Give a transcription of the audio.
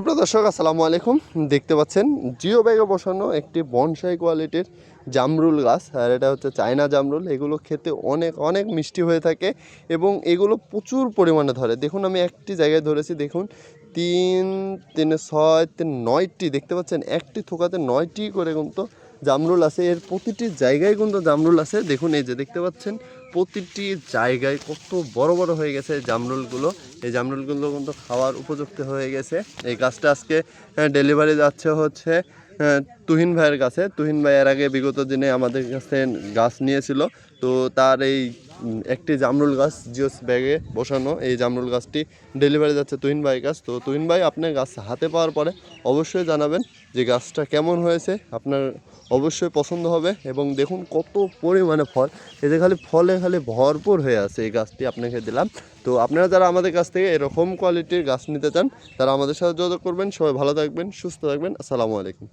সুপ্রিয় দর্শক আসসালামু আলাইকুম। দেখতে পাচ্ছেন জিও ব্যাগে বসানো একটি বনসাই কোয়ালিটির জামরুল গাছ, আর এটা হচ্ছে চায়না জামরুল। এগুলো খেতে অনেক অনেক মিষ্টি হয়ে থাকে এবং এগুলো প্রচুর পরিমাণে ধরে। দেখুন আমি একটি জায়গায় ধরেছি, দেখুন 3, 3, 6, 3, 9টি দেখতে পাচ্ছেন। একটি থোকাতে 9টি করে কিন্তু জামরুল আছে। এর প্রতিটি জায়গায় কিন্তু জামরুল আছে। দেখুন এই যে দেখতে পাচ্ছেন প্রতিটি জায়গায় কত বড় বড় হয়ে গেছে জামরুলগুলো। এই জামরুলগুলো কিন্তু খাওয়ার উপযুক্ত হয়ে গেছে। এই গাছটা আজকে ডেলিভারি যাচ্ছে হচ্ছে তুহিন ভাইয়ের কাছে। তুহিন ভাই এর আগে বিগত দিনে আমাদের কাছে গাছ নিয়েছিল। তো তার এই একটি জামরুল গাছ জিওস ব্যাগে বসানো এই জামরুল গাছটি ডেলিভারি যাচ্ছে তুহিন ভাইয়ের কাছ। তো তুহিন ভাই আপনার গাছ হাতে পাওয়ার পরে অবশ্যই জানাবেন যে গাছটা কেমন হয়েছে। আপনার অবশ্যই পছন্দ হবে। এবং দেখুন কত পরিমাণে ফল, এতে ফলে ভরপুর হয়ে আছে। এই গাছটি আপনাকে দিলাম। তো আপনারা যারা আমাদের কাছ থেকে এরকম কোয়ালিটির গাছ নিতে চান তারা আমাদের সাথে যোগাযোগ করবেন। সবাই ভালো থাকবেন, সুস্থ থাকবেন। আসসালামু আলাইকুম।